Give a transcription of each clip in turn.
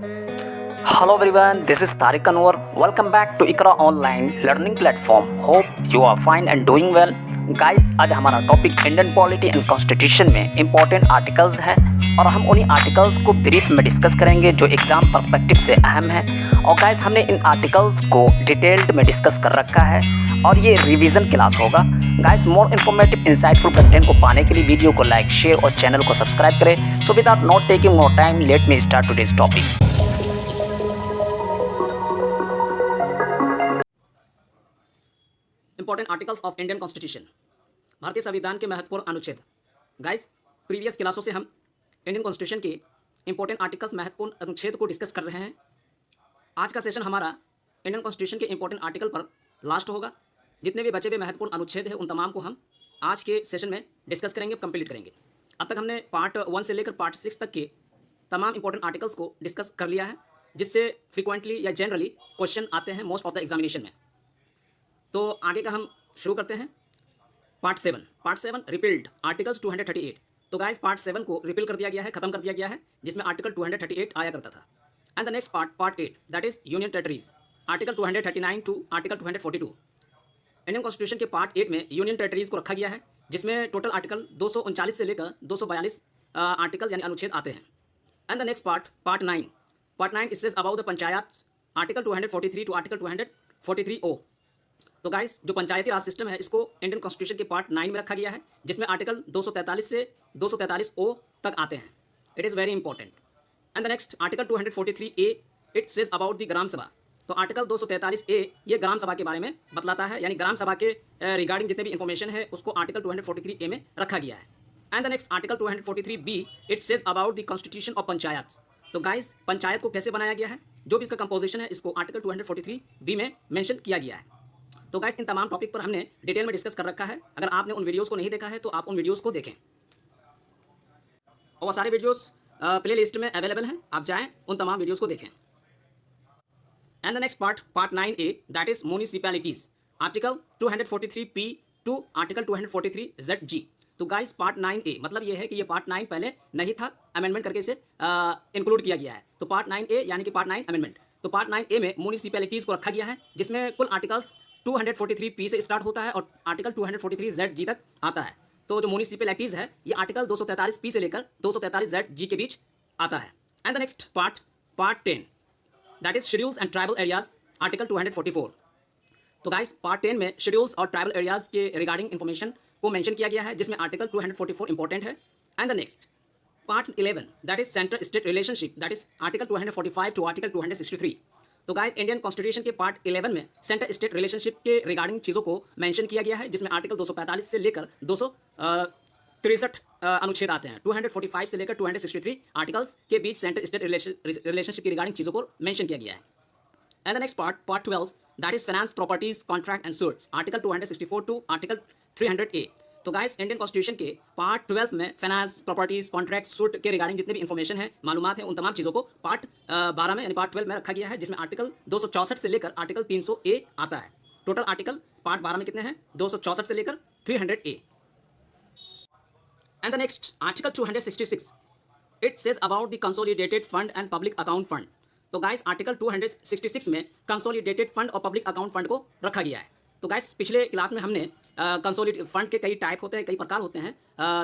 Hello everyone, this is Tariq Anwar. Welcome back to Ikra Online Learning Platform. Hope you are fine and doing well. Guys, आज हमारा topic Indian polity and constitution में important articles है और हम उन्हीं articles को brief में discuss करेंगे जो एग्ज़ाम पर्सपेक्टिव से अहम है। और गाइस, हमने इन आर्टिकल्स को डिटेल्ड में डिस्कस कर रखा है और ये रिवीजन क्लास होगा। Guys, more informative insightful content को पाने के लिए वीडियो को लाइक, शेयर और चैनल को सब्सक्राइब करें। So without not taking more time, let me start today's topic. Important articles of Indian constitution, भारतीय संविधान के महत्वपूर्ण अनुच्छेद। गाइस, प्रीवियस क्लासों से हम इंडियन कॉन्स्टिट्यूशन के इंपॉर्टेंट आर्टिकल्स, महत्वपूर्ण अनुच्छेद को डिस्कस कर रहे हैं। आज का सेशन हमारा इंडियन कॉन्स्टिट्यूशन के इंपॉर्टेंट आर्टिकल पर लास्ट होगा। जितने भी बचे हुए महत्वपूर्ण अनुच्छेद हैं उन तमाम को हम आज के सेशन में डिस्कस करेंगे, कंप्लीट करेंगे। अब तक हमने पार्ट 1 से लेकर पार्ट 6 तक के तमाम इंपॉर्टेंट आर्टिकल्स को डिस्कस कर लिया है, जिससे फ्रिक्वेंटली या जनरली क्वेश्चन आते हैं मोस्ट ऑफ द एग्जामिनेशन में। तो आगे का हम शुरू करते हैं। Part 7 repealed articles 238। तो गाइस, पार्ट 7 को रिपील कर दिया गया है, खत्म कर दिया गया है, जिसमें आर्टिकल 238 आया करता था। And the next part 8, that is union territories, article 239 to article 242। Indian constitution के पार्ट 8 में यूनियन टेरिटरीज को रखा गया है, जिसमें टोटल आर्टिकल 239 से लेकर 242 आर्टिकल यानी अनुच्छेद आते हैं। And the next part 9 is about the panchayat, article 243 to article 243 O. तो गाइस, जो पंचायती राज सिस्टम है इसको इंडियन कॉन्स्टिट्यूशन के पार्ट 9 में रखा गया है, जिसमें आर्टिकल 243 से 243 ओ तक आते हैं। It is very important. And the next article 243 A, it says about the gram sabha. तो आर्टिकल 243 ए ये ग्राम सभा के बारे में बतलाता है, यानी ग्राम सभा के रिगार्डिंग जितने भी इंफॉर्मेशन है उसको आर्टिकल 243 ए में रखा गया है। And the next article 243 B, it says about the constitution of panchayat. तो गाइस, पंचायत को कैसे बनाया गया है, जो भी इसका कंपोजिशन है, इसको आर्टिकल 243 बी में मेंशन किया गया है। तो गाइस, इन तमाम टॉपिक पर हमने डिटेल में डिस्कस कर रखा है। अगर आपने उन वीडियोस को नहीं देखा है तो आप उन वीडियोस को देखें, और वो सारे वीडियोस प्ले लिस्ट में अवेलेबल हैं, आप जाएं उन तमाम वीडियोस को देखें। And the next part 9A, that is municipalities, article 243 P to article 243 ZG। तो गाइस, पार्ट 9A मतलब ये है कि ये पार्ट 9 पहले नहीं था, अमेंडमेंट करके इसे इंक्लूड किया गया है। तो पार्ट 9A यानी कि पार्ट 9 अमेंडमेंट। तो पार्ट 9A में म्यूनिसिपैलिटीज को रखा गया है, जिसमें कुल आर्टिकल्स 243 पी से स्टार्ट होता है और आर्टिकल 243 ZG तक आता है। तो जो म्यूनिसिपैलिटीज है ये आर्टिकल 243 पी से लेकर 243 ZG के बीच आता है। And the next part 10, that is schedules and tribal areas, article 244। तो गाइस, पार्ट 10 में शेड्यूल्स और ट्राइबल एरियाज के रिगार्डिंग इन्फॉर्मेशन को मेंशन किया गया है, जिसमें आर्टिकल 244 इंपॉर्टेंट है। And the next part 11, that is centre state relationship, that is article 245 to article 263। तो गाइस, इंडियन कॉन्स्टिट्यूशन के पार्ट 11 में सेंटर स्टेट रिलेशनशिप के रिगार्डिंग चीज़ों को मेंशन किया गया है, जिसमें आर्टिकल 245 से लेकर 263 अनुच्छेद आते हैं। 245 से लेकर 263 आर्टिकल्स के बीच सेंटर स्टेट रिलेशनशिप की रिगार्डिंग चीज़ों को मेंशन किया गया है। And the next part 12, that is finance, properties, contract and suits, article 264 to article 300A। तो गाइस, इंडियन कॉन्स्टिट्यूशन के पार्ट 12 में फाइनेंस, प्रॉपर्टीज, कॉन्ट्रैक्ट, सूट के रिगार्डिंग जितने भी इंफॉर्मेशन है, मालूमात है, उन तमाम चीज़ों को पार्ट 12 में यानी पार्ट 12 में रखा गया है, जिसमें आर्टिकल 264 से लेकर आर्टिकल 300A आता है। टोटल आर्टिकल पार्ट 12 में कितने हैं? 264 से लेकर 300A। And the next article 266, it says about the consolidated fund and public account fund. तो गाइस, आर्टिकल 266 में कंसोलिडेटेड फंड और पब्लिक अकाउंट फंड को रखा गया है। तो गाइस, पिछले क्लास में हमने कंसोलिडेटेड फंड के कई टाइप होते हैं, कई प्रकार होते हैं,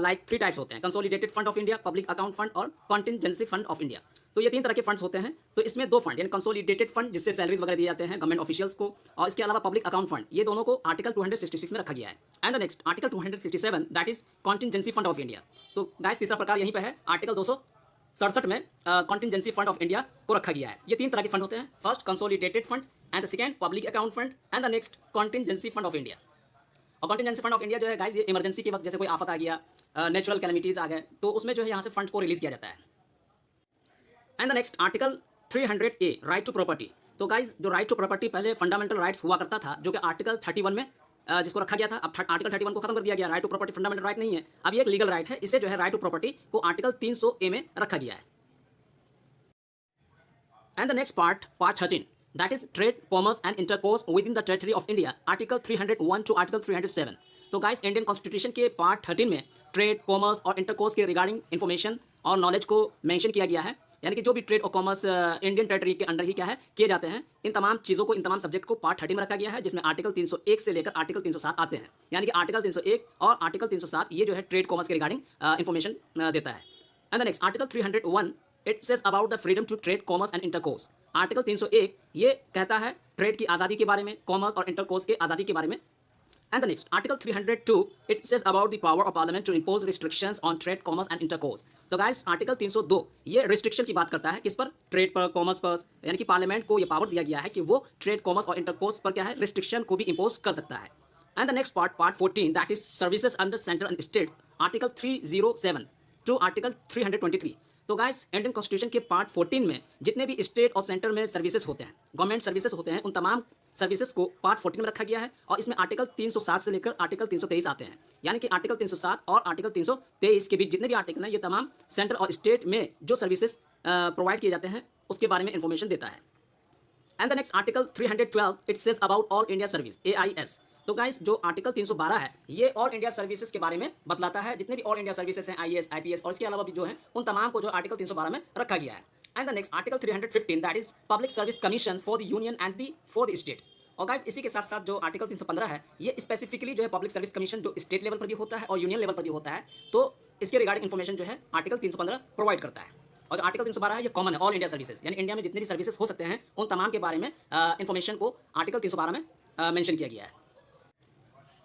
लाइक 3 टाइप्स होते हैं: consolidated fund of India, public account fund और कॉन्टिजेंसी फंड ऑफ इंडिया। तो ये 3 तरह के फंड्स होते हैं। तो इसमें 2 फंड, यानी कंसोलिडेटेड फंड जिससे सैलरीज वगैरह दिए जाते हैं गवर्नमेंट ऑफिशियल्स को, और इसके अलावा पब्लिक अकाउंट फंड, ये दोनों को आर्टिकल 266 में रखा गया है। And the next article 267, that is contingency fund of India. तो गाइस, तीसरा प्रकार यहीं पे है, आर्टिकल 267 में कॉन्टिजेंसी फंड ऑफ इंडिया को रखा गया है। ये 3 तरह के फंड होते हैं: first consolidated fund, and the second public account fund, and the next contingency fund of India. और कॉन्टिजेंसी फंड ऑफ इंडिया जो है गाइस, ये इमरजेंसी के वक्त, जैसे कोई आफत आ गया, नेचुरल कैलेमिटीज़ आ गए, तो उसमें जो है यहाँ से फंड्स को रिलीज किया जाता है। And the next article 300A, right to property. तो गाइस, जो राइट टू प्रॉपर्टी पहले फंडामेंटल राइट्स हुआ करता था, जो कि आर्टिकल 31 में जिसको रखा गया था, अब आर्टिकल 31 को खत्म कर दिया गया। Right to property fundamental right नहीं है, अब ये एक लीगल राइट है। इसे जो है राइट टू प्रॉपर्टी को आर्टिकल 300A में रखा गया है। And the next part 13, that is trade, commerce and intercourse within the territory of India, article 301 to article 307। तो गाइस, इंडियन कॉन्स्टिट्यूशन के पार्ट 13 में ट्रेड, कॉमर्स और इंटरकोर्स के रिगार्डिंग इन्फॉर्मेशन और नॉलेज को मेंशन किया गया है। यानी कि जो भी ट्रेड और कॉमर्स इंडियन टेरिटरी के अंडर ही क्या है किए जाते हैं, इन तमाम चीज़ों को, इन तमाम सब्जेक्ट को पार्ट 13 में रखा गया है, जिसमें आर्टिकल 301 से लेकर आर्टिकल 307 आते हैं। यानी कि आर्टिकल 301 और आर्टिकल 307 ये जो है ट्रेड कॉमर्स के रिगार्डिंग इन्फॉर्मेशन देता है। And the next article 301 it says about the freedom to trade commerce and intercourse. Article 301 ये कहता है ट्रेड की आज़ादी के बारे में, कॉमर्स और इंटरकोर्स के आज़ादी के बारे में। And the next, Article 302, it says about the power of Parliament to impose restrictions on trade, commerce and intercourse. तो guys, आर्टिकल 302 ये रिस्ट्रिक्शन की बात करता है, किस पर? ट्रेड पर, कॉमर्स पर, यानी कि पार्लियामेंट को ये पावर दिया गया है कि वो ट्रेड, कॉमर्स और इंटरकोर्स पर क्या है, रिस्ट्रिक्शन को भी इम्पोज कर सकता है। And the next part 14, that is services under centre and state, article 307 to article 323। तो गाइस, इंडियन कॉन्स्टिट्यूशन के पार्ट 14 में जितने भी स्टेट और सेंटर में सर्विसेज होते हैं, गवर्नमेंट सर्विसेज होते हैं, उन तमाम सर्विसेज को पार्ट 14 में रखा गया है और इसमें आर्टिकल 307 से लेकर आर्टिकल 323 आते हैं। यानी कि आर्टिकल 307 और आर्टिकल 323 के बीच जितने भी आर्टिकल हैं, ये तमाम सेंटर और स्टेट में जो सर्विसेज प्रोवाइड किए जाते हैं उसके बारे में इंफॉर्मेशन देता है। And the next article 312 it says about all India service, AIS। तो गाइस, जो आर्टिकल 312 है ये ऑल इंडिया सर्विसेज के बारे में बतलाता है, जितने भी ऑल इंडिया सर्विसेज हैं, IAS, IPS और इसके अलावा भी जो है उन तमाम को जो आर्टिकल 312 में रखा गया है। And the next article 315 that is public service commission for the union and for the states. और गाइस, इसी के साथ साथ जो आर्टिकल 315 है ये स्पेसिफिकली जो है पब्लिक सर्विस कमीशन जो स्टेट लेवल पर भी होता है और यूनियन लेवल पर भी होता है, तो इसके रिगार्डिंग इन्फॉर्मेशन जो है आर्टिकल 315 प्रोवाइड करता है। और जो आर्टिकल 312 है ये कॉमन है ऑल इंडिया सर्विसेज, यानी इंडिया में जितने भी सर्विसेज हो सकते हैं उन तमाम के बारे में इन्फॉर्मेशन को आर्टिकल 312 में मेंशन किया गया है।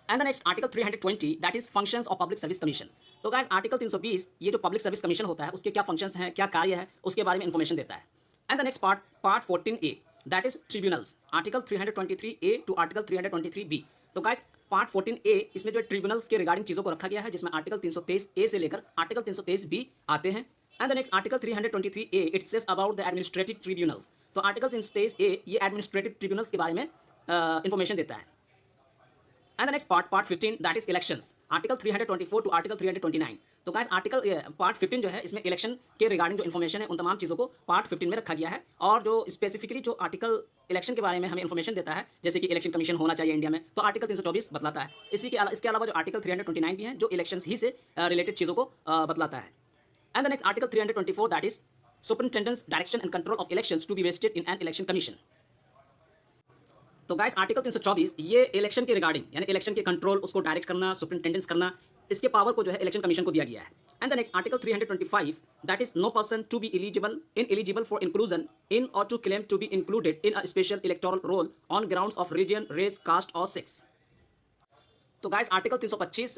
And the next article 320 that is functions of public service commission. तो गाइस, आर्टिकल 320 ये जो पब्लिक सर्विस कमीशन होता है उसके क्या फंक्शंस हैं, क्या कार्य है, उसके बारे में इन्फॉर्मेशन देता है। And the next part 14A that is tribunals, article 323A to article 323B। तो गाइस, पार्ट 14A इसमें जो ट्रिब्यूनल्स के रिगार्डिंग चीज़ों को रखा गया है, जिसमें आर्टिकल 323A से लेकर आर्टिकल 323B आते हैं। And the next article 323A it says about the administrative tribunals. तो आर्टिकल 323A ये एडमिनिस्ट्रेटिव ट्रिब्यूनल्स के बारे में इन्फॉर्मेशन देता है। And the next part 15 that is elections, article 324 to article 329। तो गाइस, आर्टिकल पार्ट 15 जो है इसमें इलेक्शन के रिगार्डिंग जो इन्फॉर्मेशन है उन तमाम चीज़ों को पार्ट 15 में रखा गया है। और जो स्पेसिफिकली जो आर्टिकल इलेक्शन के बारे में हमें इन्फॉर्मेशन देता है, जैसे कि इलेक्शन कमीशन होना चाहिए इंडिया में, तो आर्टिकल 324 बतलाता है। इसके अलावा जो आर्टिकल 329 भी हैं जो इलेक्शन ही से रिलेटेड चीज़ों को बतलाता है। And the next article 324 that is superintendence direction and control of elections to be vested in an election commission. तो गाइस, आर्टिकल 324 ये इलेक्शन के रिगार्डिंग, यानी इलेक्शन के कंट्रोल, उसको डायरेक्ट करना, सुपरिटेंडेंस करना, इसके पावर को जो है इलेक्शन कमीशन को दिया गया है। And the next article 325 that is no person to be eligible for inclusion in or to claim to be included in a special electoral roll on grounds of religion, race, caste और sex. तो guys, article 325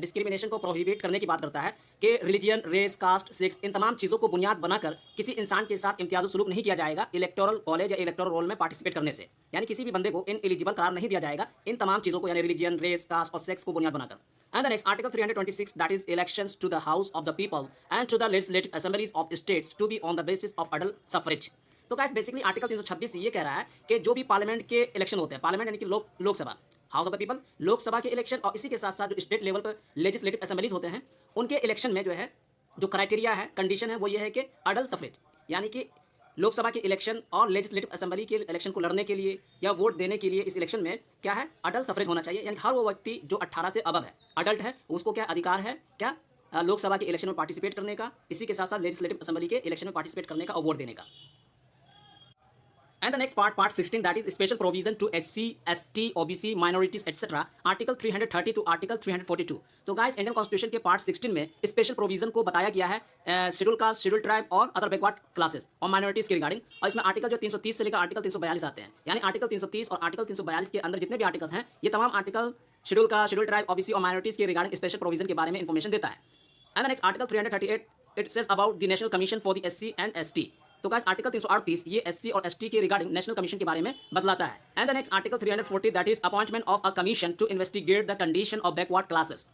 discrimination को prohibit करने की बात करता है कि religion, race, caste, sex इन तमाम चीज़ों को बुनियाद बनाकर किसी इंसान के साथ इम्तियाज़ सलूक नहीं किया जाएगा इलेक्टोरल कॉलेज या इलेक्टोरल रोल में पार्टिसिपेट करने से। यानी किसी भी बंदे को इन एलिजिबल करार नहीं दिया जाएगा इन तमाम चीज़ों को, यानी रिलीजियन, रेस, कास्ट और सेक्स को बुनियाद बनाकर। And the next article 326 that is elections to the house of the people and to the legislative assemblies of states to be on the basis of adult suffrage. तो guys, basically article 326 ये कह रहा है कि जो भी parliament के election होते हैं, पार्लियामेंट यानी कि Lok Sabha, house of the people, Lok Sabha के इलेक्शन, और इसी के साथ साथ जो स्टेट लेवल पर लेजिस्लेटिव असेंबलीज होते हैं उनके इलेक्शन में जो है जो क्राइटेरिया है, कंडीशन है, वो ये है कि अडल्ट सफरेज, यानी कि लोकसभा के इलेक्शन और लेजिस्लेटिव असेंबली के इलेक्शन को लड़ने के लिए या वोट देने के लिए इस इलेक्शन में क्या है, अडल्ट सफरेज होना चाहिए। यानी हर वो व्यक्ति जो 18 से अबव है, अडल्ट है, उसको क्या अधिकार है, क्या लोकसभा के इलेक्शन में पार्टिसिपेट करने का, इसी के साथ साथ लेजिस्लेटिव असेंबली के इलेक्शन में पार्टिसिपेट करने का और वोट देने का। And the next part 16 that is special provision to SC, ST, OBC, minorities etc. Article 330 to article 342। तो गाइस, इंडियन कॉन्स्टिट्यूशन के पार्ट 16 में स्पेशल प्रोविजन को बताया गया है शेड्यूल कास्ट, शेड्यूल ट्राइब और अदर बैकवर्ड क्लासेस और माइनॉरिटीज के रिगार्डिंग। और इसमें आर्टिकल जो 330 से लेकर आर्टिकल 342 आते हैं, यानी आर्टिकल 330 और आर्टिकल 342 के अंदर जितने भी आर्टिकल्स हैं ये तमाम article schedule caste, schedule tribe, OBC और माइनॉरिटीज के रिगार्डिंग स्पेशल प्रोविजन के बारे में इन्फॉर्मेशन देता है। And the next article 338 it says about the national commission for the SC and ST। तो गाइस, आर्टिकल 338 ये SC और ST के रिगार्डिंग नेशनल कमीशन के बारे में बतलाता है। And the next article 340 that is appointment of a commission to investigate the condition of backward classes.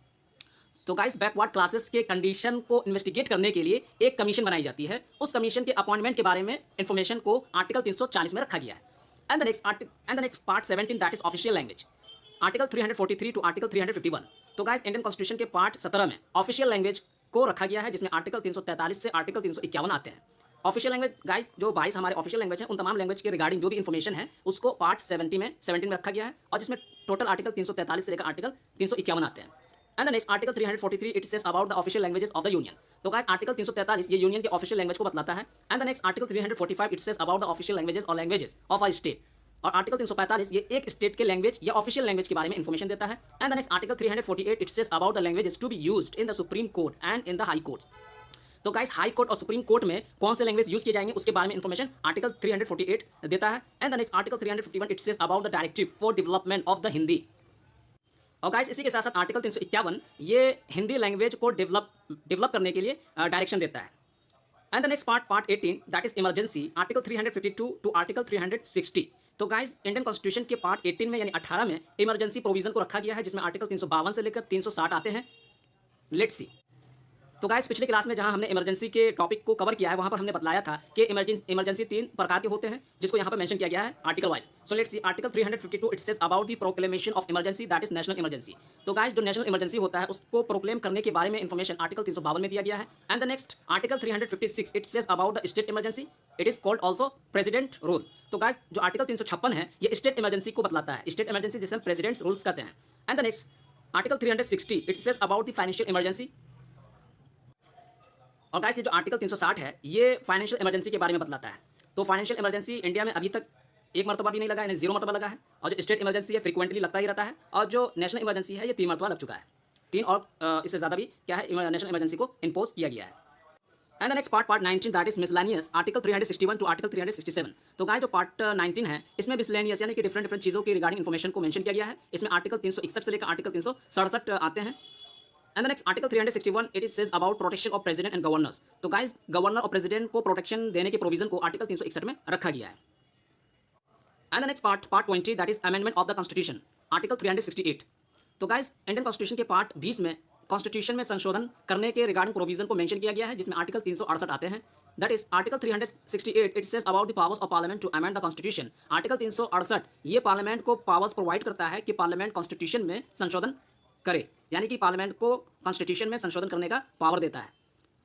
तो गाइस, बैकवर्ड क्लासेस के कंडीशन को इन्वेस्टिगेट करने के लिए एक कमीशन बनाई जाती है। उस कमीशन के अपॉइंटमेंट के बारे में इंफॉर्मेशन को आर्टिकल 340 में रखा गया है। And the next part 17 that is official language, article 343 to article 351। तो गाइस, इंडियन कॉन्स्टिट्यूशन के पार्ट 17 में ऑफिशियल लैंग्वेज को रखा गया है, जिसमें आर्टिकल 343 से आर्टिकल 351 आते हैं। ऑफिशियल लैंग्वेज गाइस, जो 22 हमारे ऑफिशियल लैंग्वेज हैं उन तमाम लैंग्वेज के रिगार्डिंग जो भी इन्फॉर्मेशन है उसको पार्ट 17 में रखा गया है, और जिसमें टोटल आर्टिकल 343 से लेकर आर्टिकल 351 आते हैं। And the next article 343 it says about the official languages of the union. तो गाइस आर्टिकल 343 ये यूनियन के ऑफिशियल लैंग्वेज को बतलाता है। And the next article 345 it says about the official languages और लैंग्वेजेस ऑफ अ स्टेट। और article 345 ये एक स्टेट के लैंग्वेज या ऑफिशियल लैंग्वेज के बारे में इंफॉर्मेशन देता है। And the next article 348 it says about the languages to be used in the supreme court and in the high courts. तो गाइस हाई कोर्ट और सुप्रीम कोर्ट में कौन से लैंग्वेज यूज किए जाएंगे उसके बारे में इंफॉर्मेशन आर्टिकल 348 देता है। And the next article 351 it says about the directive for development of the Hindi. और गाइस इसी के साथ साथ आर्टिकल 351 ये हिंदी लैंग्वेज को डेवलप करने के लिए डायरेक्शन देता है। And the next part 18 that is emergency article 352 to article 360। तो गाइस इंडियन कॉन्स्टिट्यूशन के पार्ट 18 में यानी 18 में इमरजेंसी प्रोविजन को रखा गया है, जिसमें आर्टिकल 352 से लेकर 360 आते हैं। Let's see. तो गाइस पिछले क्लास में जहां हमने इमरजेंसी के टॉपिक को कवर किया है वहां पर हमने बताया था कि इमरजेंसी 3 प्रकार के होते हैं, जिसको यहां पर मेंशन किया गया है article wise. So let's see article 352 it says about the proclamation of emergency that is national emergency. तो गाइस जो नेशनल इमरजेंसी होता है उसको प्रोक्लेम करने के बारे में इंफॉर्मेशन आर्टिकल 352 में दिया गया है। And the next article 356 it says about the state emergency it is called also president rule. तो गाइस जो आर्टिकल 356 है ये स्टेट इमरजेंसी को बतलाता है, स्टेट इमरजेंसी जिसे हम प्रेसिडेंट रूल्स कहते हैं। And the next article 360 it says about the financial emergency. और गाइस ये जो आर्टिकल 360 है ये फाइनेंशियल इमरजेंसी के बारे में बतलाता है। तो फाइनेंशियल इमरजेंसी इंडिया में अभी तक एक मरतबा भी नहीं लगा, यानी 0 मरतबा लगा है। और जो स्टेट इमरजेंसी है फ्रिक्वेंटली लगता ही रहता है। और जो नेशनल इमरजेंसी है ये 3 मरतबा लग चुका है। 3 और इससे ज़्यादा भी क्या है नेशनल इमरजेंसी को इम्पोज किया गया है। And the next part 19 that is miscellaneous article 361 to article 367। तो गाइस जो पार्ट 19 है इसमें मिसलेनियस यानी कि डिफरेंट चीज़ों की रिगार्डिंग इन्फॉर्मेशन को मेंशन किया गया है। इसमें आर्टिकल 361 से लेकर आर्टिकल 367 आते हैं। And the next article 361 it is says about protection of president and governors. तो गाइस गवर्नर और प्रेसिडेंट को प्रोटेक्शन देने के प्रोविजन को आर्टिकल 361 में रखा गया है। And the next part 20 that is amendment of the constitution article 368। तो गाइस इंडियन कॉन्स्टिट्यूशन के पार्ट 20 में कॉन्स्टिट्यूशन में संशोधन करने के रिगार्डिंग प्रोविजन को मेंशन किया गया है, जिसमें आर्टिकल 368 आते हैं। That is article 368 it says about the powers of parliament to amend the constitution. Article 368 ये पार्लियामेंट को पावर्स प्रोवाइड करता है कि पार्लियामेंट कॉन्स्टिट्यूशन में संशोधन करे, यानी कि पार्लियामेंट को कॉन्स्टिट्यूशन में संशोधन करने का पावर देता है।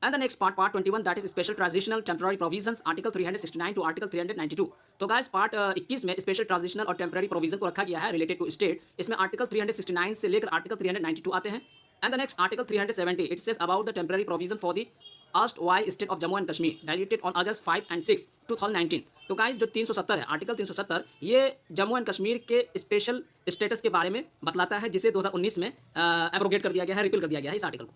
And the next part 21 that is special transitional temporary provisions article 369 to article 392। तो गाइस पार्ट 21 में स्पेशल ट्रांजिशनल और टेम्पररी प्रोविजन को रखा गया है रिलेटेड टू स्टेट। इसमें आर्टिकल 369 से लेकर आर्टिकल 392 आते हैं। And the next article 370 it says about the temporary provision for the erstwhile state of Jammu and Kashmir directed on August 5 and 6 2019। तो गाइस जो 370 है आर्टिकल 370 ये जम्मू एंड कश्मीर के स्पेशल स्टेटस के बारे में बतलाता है, जिसे 2019 में एब्रोगेट कर दिया गया है, रिपील कर दिया गया है इस आर्टिकल को।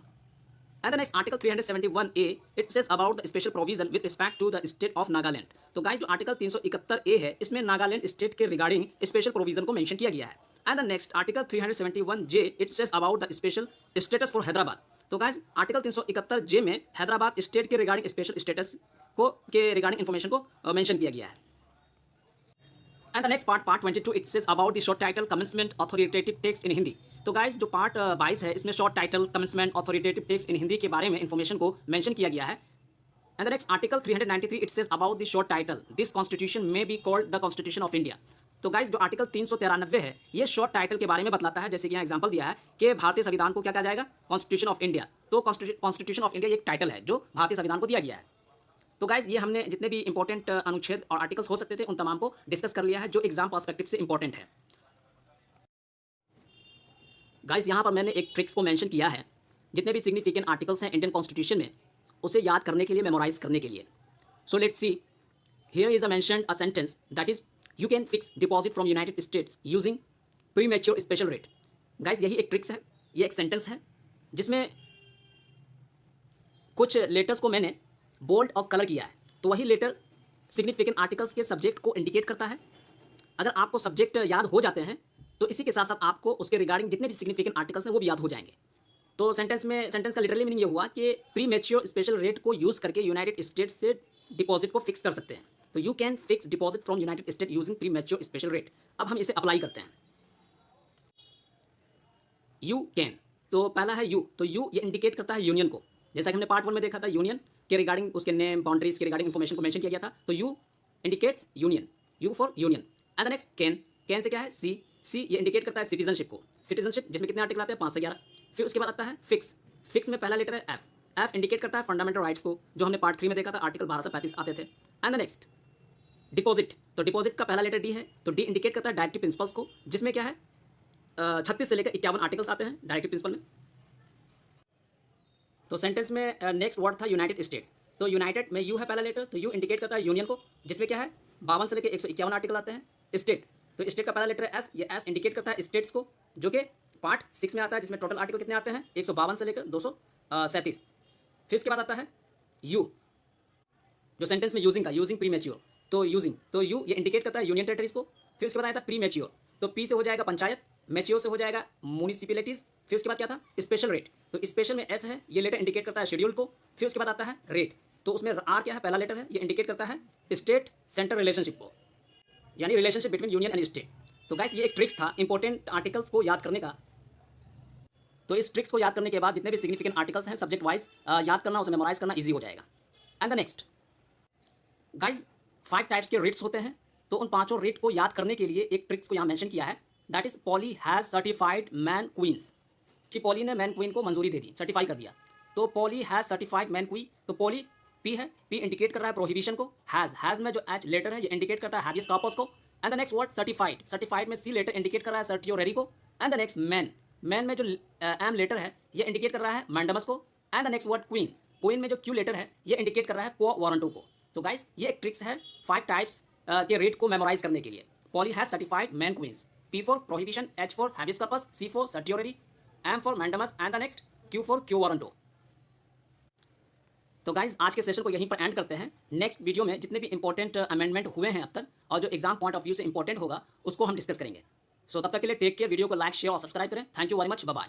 And the next article 371A it says about the special provision with respect to the state of Nagaland. तो गाइस जो आर्टिकल 371A है इसमें नागालैंड स्टेट के रिगार्डिंग स्पेशल प्रोविजन को मेंशन किया गया है। And the next article 371J it says about the special status for Hyderabad. तो गाइस आर्टिकल 371J में हैदराबाद स्टेट के रिगार्डिंग स्पेशल स्टेटस को के रिगार्डिंग इन्फॉर्मेशन को मेंशन किया गया है। And the next part 22 it says about the short title commencement authoritative text in Hindi. तो गाइस जो पार्ट 22 है इसमें short title commencement authoritative text in Hindi के बारे में इंफॉर्मेशन को मेंशन किया गया है। And the next article 393 it says about the short title this constitution may be called the constitution of India. तो गाइस जो आर्टिकल 393 है ये शॉर्ट टाइटल के बारे में बतलाता है, जैसे कि यहाँ एग्जांपल दिया है कि भारतीय संविधान को क्या कहा जाएगा, कॉन्स्टिट्यूशन ऑफ इंडिया। तो कॉन्स्टिट्यूशन ऑफ इंडिया एक टाइटल है जो भारतीय संविधान को दिया गया है। तो गाइस ये हमने जितने भी इंपॉर्टेंट अनुच्छेद और आर्टिकल्स हो सकते थे उन तमाम को डिस्कस कर लिया है जो एग्जाम पर्सपेक्टिव से इंपॉर्टेंट है। गाइस यहाँ पर मैंने एक ट्रिक्स को मेंशन किया है, जितने भी सिग्निफिकेंट आर्टिकल्स हैं इंडियन कॉन्स्टिट्यूशन में उसे याद करने के लिए, मेमोराइज करने के लिए। सो let's see here is a mentioned a sentence that is you can fix deposit from United states using premature special rate. Guys यही एक ट्रिक्स है, ये एक सेंटेंस है जिसमें कुछ लेटर्स को मैंने बोल्ड और कलर किया है। तो वही लेटर सिग्निफिकेंट आर्टिकल्स के सब्जेक्ट को इंडिकेट करता है। अगर आपको सब्जेक्ट याद हो जाते हैं तो इसी के साथ साथ आपको उसके रिगार्डिंग जितने भी सिग्निफिकेंट आर्टिकल्स हैं वो भी याद हो जाएंगे। तो सेंटेंस का लिटरली मीनिंग ये हुआ कि प्रीमैच्योर स्पेशल रेट को यूज़ करके यूनाइटेड स्टेट्स से डिपॉजिट को फिक्स कर सकते हैं। तो you can fix deposit from United state using premature special rate. अब हम इसे अप्लाई करते हैं। यू कैन, तो पहला है यू, तो यू ये इंडिकेट करता है यूनियन को, जैसा कि हमने पार्ट 1 में देखा था यूनियन के रिगार्डिंग उसके नेम बाउंड्रीज के रिगार्डिंग इन्फॉर्मेशन को मेंशन किया गया था। तो you indicates union, you for union. And the next can say क्या है सी ये इंडिकेट करता है सिटीजनशिप को, सिटीजनशिप जिसमें कितने आर्टिकल आते हैं 5 से 11। फिर उसके बाद आता है फिक्स में पहला लेटर है एफ इंडिकेट करता है फंडामेंटल राइट्स को, जो हमने पार्ट 3 में देखा था आर्टिकल 12 से 35 आते थे। एंड द नेक्स्ट डिपॉजिट, तो डिपॉजिट का पहला लेटर डी है, तो डी इंडिकेट करता है डायरेक्टिव प्रिंसिपल्स को, जिसमें क्या है 36 से लेकर 51 आर्टिकल्स आते हैं डायरेक्टिव प्रिंसिपल में। तो सेंटेंस में नेक्स्ट वर्ड था यूनाइटेड स्टेट। तो यूनाइटेड में यू है पहला लेटर, तो यू इंडिकेट करता है यूनियन को, जिसमें क्या है 52 से लेकर 151 आर्टिकल आते हैं। स्टेट, तो स्टेट का पहला लेटर है एस, ये एस इंडिकेट करता है स्टेट्स को, जो कि पार्ट 6 में आता है, जिसमें टोटल आर्टिकल कितने आते हैं 152 से लेकर 237। फिर उसके बाद आता है यू, जो सेंटेंस में यूजिंग था, यूजिंग प्री मैच्योर, तो यूजिंग, तो यू ये इंडिकेट करता है यूनियन टेरिटरीज को। फिर उसके बाद आया था प्री मैच्योर, तो पी से हो जाएगा पंचायत, मैच्योर से हो जाएगा म्यूनिसिपैलिटीज। फिर उसके बाद क्या था स्पेशल रेट, तो स्पेशल में एस है, ये लेटर इंडिकेट करता है शेड्यूल को। फिर उसके बाद आता है रेट, तो उसमें आर क्या है पहला लेटर है, ये इंडिकेट करता है स्टेट सेंटर रिलेशनशिप को, यानी relationship between union and state. तो गाइस ये एक ट्रिक्स था इंपॉर्टेंट आर्टिकल्स को याद करने का। तो इस ट्रिक्स को याद करने के बाद जितने भी सिग्निफिकेंट आर्टिकल्स हैं सब्जेक्ट वाइज याद करना, उसे मेमोराइज करना ईजी हो जाएगा। And the next guys 5 types के रेट्स होते हैं, तो उन 5 रेट को याद करने के लिए एक ट्रिक्स को यहाँ मेंशन किया है, that is Polly has certified man queens, कि पॉली ने मैन क्वीन को मंजूरी दे दी, सर्टिफाई कर दिया। तो Polly has certified man queen, तो पॉली पी है, पी इंडिकेट कर रहा है प्रोहिबिशन को, हैज में जो एच लेटर है ये इंडिकेट करता है हैबियस कॉर्पस को। And the next word certified, certified में सी लेटर इंडिकेट कर रहा है सर्टियोरेरी को। And the next man, man में जो एम लेटर है ये इंडिकेट कर रहा है मैंडमस को। And the next word queen, queen में जो क्यू लेटर है ये इंडिकेट कर रहा है क्वो वारंटो को। तो गाइस ये एक ट्रिक्स है 5 टाइप्स के रेट को मेमोराइज करने के लिए। Polly has certified man queens, P for prohibition, H for habeas corpus, C for certiorari, M for mandamus and the next Q for quo warranto. तो गाइज आज के सेशन को यहीं पर एंड करते हैं। नेक्स्ट वीडियो में जितने भी इंपॉर्टेंट अमेंडमेंट हुए हैं अब तक और जो एग्जाम पॉइंट ऑफ व्यू से इंपॉर्टेंट होगा उसको हम डिस्कस करेंगे। सो तब तक के लिए टेक केयर, वीडियो को लाइक शेयर और सब्सक्राइब करें। Thank you very much, bye bye.